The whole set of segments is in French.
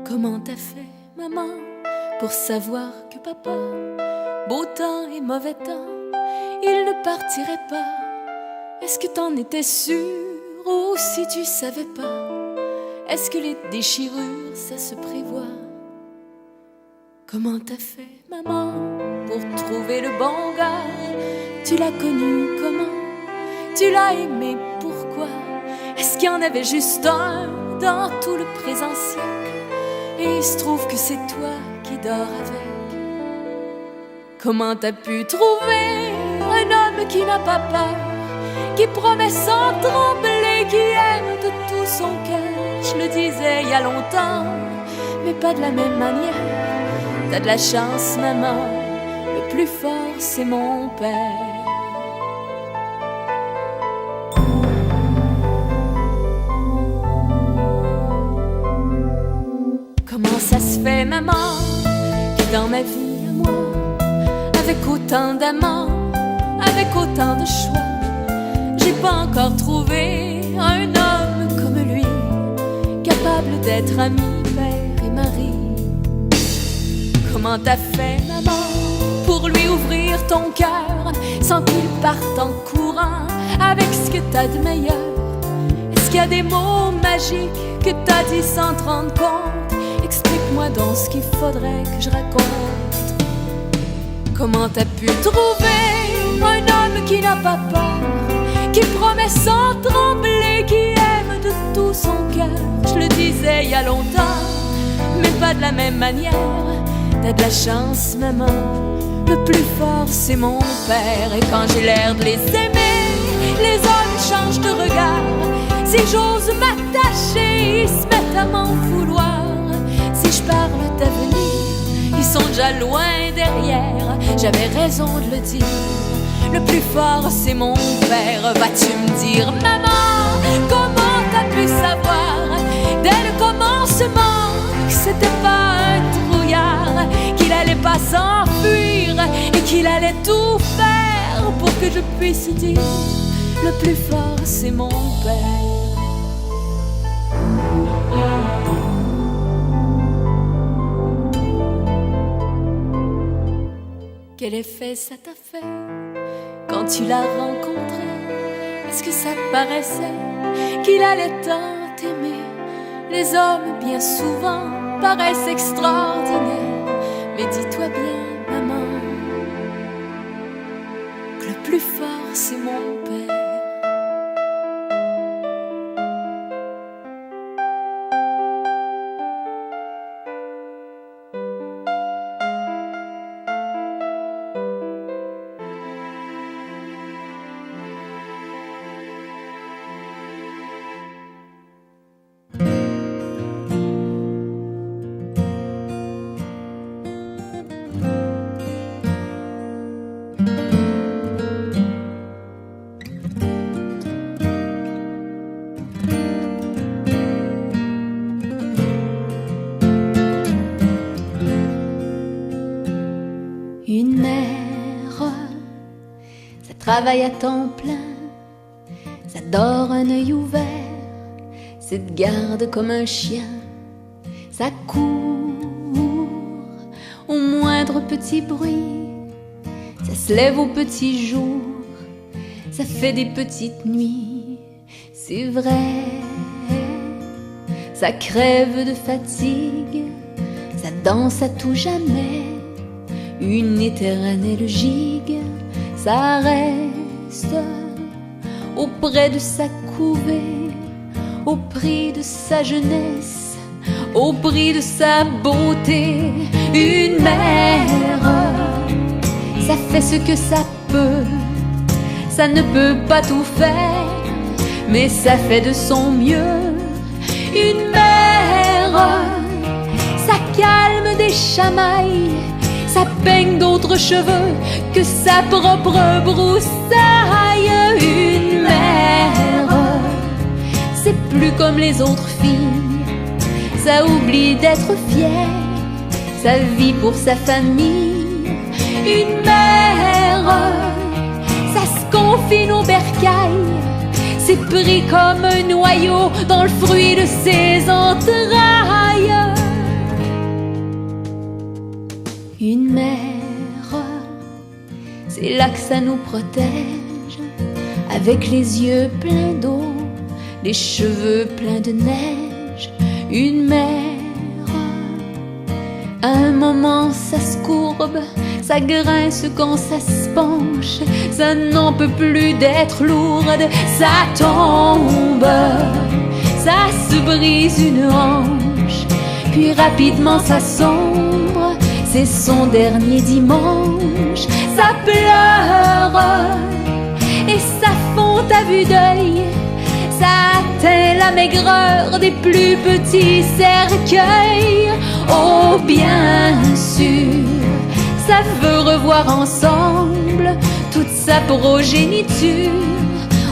Comment t'as fait, maman, pour savoir que papa, beau temps et mauvais temps, il ne partirait pas? Est-ce que t'en étais sûre, ou si tu savais pas? Est-ce que les déchirures, ça se prévoit? Comment t'as fait, maman, pour trouver le bon gars? Tu l'as connu comment? Tu l'as aimé pourquoi? Est-ce qu'il y en avait juste un dans tout le présent siècle? Et il se trouve que c'est toi qui dors avec. Comment t'as pu trouver un homme qui n'a pas peur, qui promet sans trembler, qui aime de tout son cœur? Je le disais il y a longtemps, mais pas de la même manière. T'as de la chance, maman, le plus fort c'est mon père. Comment ça se fait, maman, que dans ma vie à moi, avec autant d'amants, avec autant de choix, j'ai pas encore trouvé un homme comme lui, capable d'être ami, père et mari? Comment t'as fait, maman, pour lui ouvrir ton cœur sans qu'il parte en courant avec ce que t'as de meilleur? Est-ce qu'il y a des mots magiques que t'as dit sans te rendre compte? Explique-moi donc ce qu'il faudrait que je raconte. Comment t'as pu trouver un homme qui n'a pas peur, qui promet sans trembler, qui aime de tout son cœur? Je le disais il y a longtemps, mais pas de la même manière. T'as de la chance, maman, le plus fort c'est mon père. Et quand j'ai l'air de les aimer, les hommes changent de regard. Si j'ose m'attacher, ils se mettent à m'en vouloir. Si je parle d'avenir, ils sont déjà loin derrière. J'avais raison de le dire, le plus fort c'est mon père. Vas-tu me dire, maman, comment t'as pu savoir dès le commencement que c'était pas un trouillard, qu'il allait pas s'enfuir et qu'il allait tout faire pour que je puisse dire, le plus fort c'est mon père? Quel effet ça t'a fait quand tu l'as rencontré? Est-ce que ça te paraissait qu'il allait tant t'aimer? Les hommes bien souvent paraissent extraordinaires, mais dis-toi bien, maman, que le plus fort c'est mon père. Une mère, ça travaille à temps plein, ça dort un œil ouvert, ça te garde comme un chien, ça court au moindre petit bruit, ça se lève au petit jour, ça fait des petites nuits, c'est vrai, ça crève de fatigue, ça danse à tout jamais. Une éternelle gigue, ça reste auprès de sa couvée, au prix de sa jeunesse, au prix de sa beauté. Une mère, ça fait ce que ça peut, ça ne peut pas tout faire, mais ça fait de son mieux. Une mère, ça calme des chamailles, ça peigne d'autres cheveux que sa propre broussaille. Une mère, c'est plus comme les autres filles, ça oublie d'être fière, ça vit pour sa famille. Une mère, ça se confine au bercail, c'est pris comme un noyau dans le fruit de ses entrailles. lac ça nous protège, avec les yeux pleins d'eau, les cheveux pleins de neige, une mer. À un moment ça se courbe, ça grince quand ça se penche, ça n'en peut plus d'être lourde, ça tombe, ça se brise une hanche, puis rapidement ça sombre, c'est son dernier dimanche, ça pleure et ça fond à vue d'œil, ça atteint la maigreur des plus petits cercueils. Oh bien sûr, ça veut revoir ensemble toute sa progéniture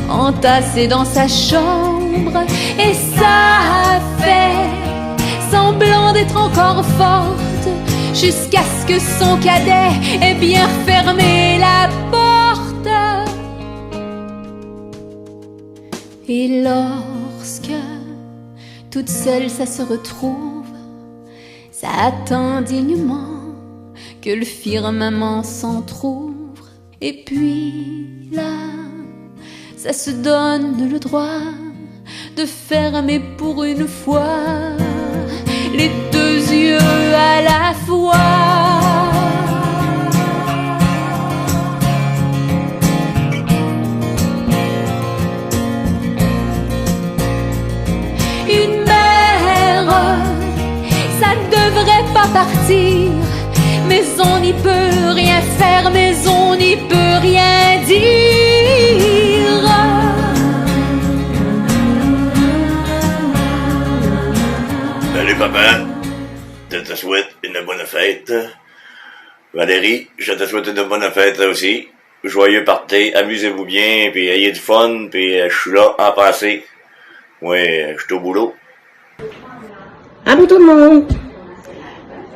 entassée dans sa chambre, et ça fait semblant d'être encore forte jusqu'à ce que son cadet ait bien fermé la porte. Et lorsque toute seule ça se retrouve, ça attend dignement que le firmament s'entr'ouvre, et puis là, ça se donne le droit de fermer pour une fois les deux yeux à la fois. Une mère, ça devrait pas partir, mais on n'y peut rien faire, mais on n'y peut rien dire. Salut papa, je te souhaite une bonne fête. Valérie, je te souhaite une bonne fête aussi. Joyeux party, amusez-vous bien, puis ayez du fun, puis je suis là en passé. Ouais, je suis au boulot. Allô tout le monde!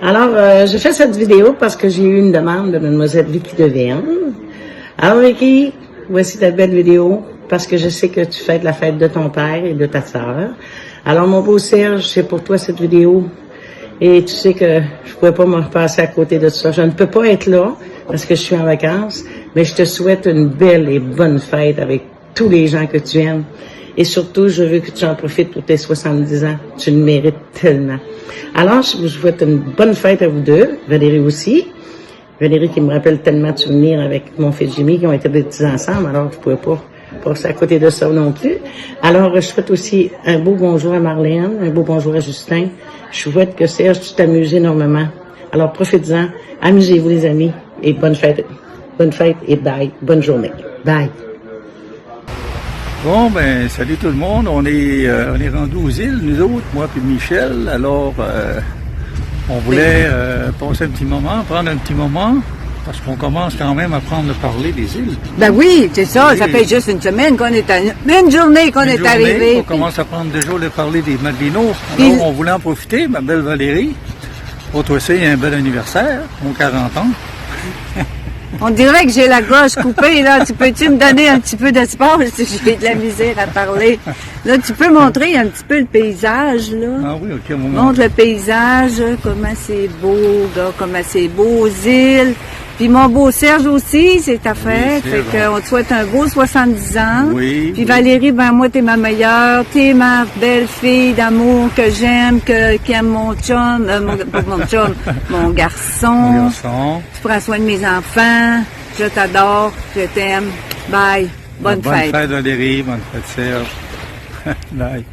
Alors, j'ai fait cette vidéo parce que j'ai eu une demande de Mademoiselle Vicky Devienne. Alors Vicky, voici ta belle vidéo parce que je sais que tu fêtes la fête de ton père et de ta sœur. Alors mon beau Serge, c'est pour toi cette vidéo. Et tu sais que je ne pourrais pas me repasser à côté de ça. Je ne peux pas être là parce que je suis en vacances, mais je te souhaite une belle et bonne fête avec tous les gens que tu aimes. Et surtout, je veux que tu en profites pour tes 70 ans. Tu le mérites tellement. Alors, je vous souhaite une bonne fête à vous deux. Valérie aussi. Valérie qui me rappelle tellement de souvenirs avec mon fils Jimmy qui ont été petits ensemble. Alors, je ne pouvais pas passer à côté de ça non plus. Alors, je souhaite aussi un beau bonjour à Marlène, un beau bonjour à Justin. Je souhaite que Serge, tu t'amuses énormément. Alors, profitez-en. Amusez-vous les amis. Et bonne fête. Bonne fête et bye. Bonne journée. Bye. Bon, ben, salut tout le monde. On est rendu aux îles, nous autres, moi puis Michel. Alors, on voulait passer un petit moment, prendre un petit moment, parce qu'on commence quand même à prendre le parler des îles. Ben oui, c'est ça. Oui. Ça fait juste une semaine qu'on est une journée qu'on est arrivé. On commence à prendre déjà le parler des Madelinos. Alors, on voulait en profiter, ma belle Valérie. Pour toi aussi, un bel anniversaire, mon 40 ans. On dirait que j'ai la gorge coupée, là. Peux-tu me donner un petit peu d'espace? J'ai de la misère à parler. Là, tu peux montrer un petit peu le paysage, là. Ah oui, ok, on va Montre le paysage, comment c'est beau, là, comment c'est beau aux îles. Puis mon beau Serge aussi, c'est ta fête. Oui, fait qu'on te souhaite un beau 70 ans. Oui. Puis Valérie, ben moi, t'es ma meilleure. T'es ma belle fille d'amour que j'aime, qui aime mon chum, pas mon chum, mon garçon. Mon garçon. Tu prends soin de mes enfants. Je t'adore. Je t'aime. Bye. Bonne fête. Bonne fête Valérie, bonne fête Serge. Bye.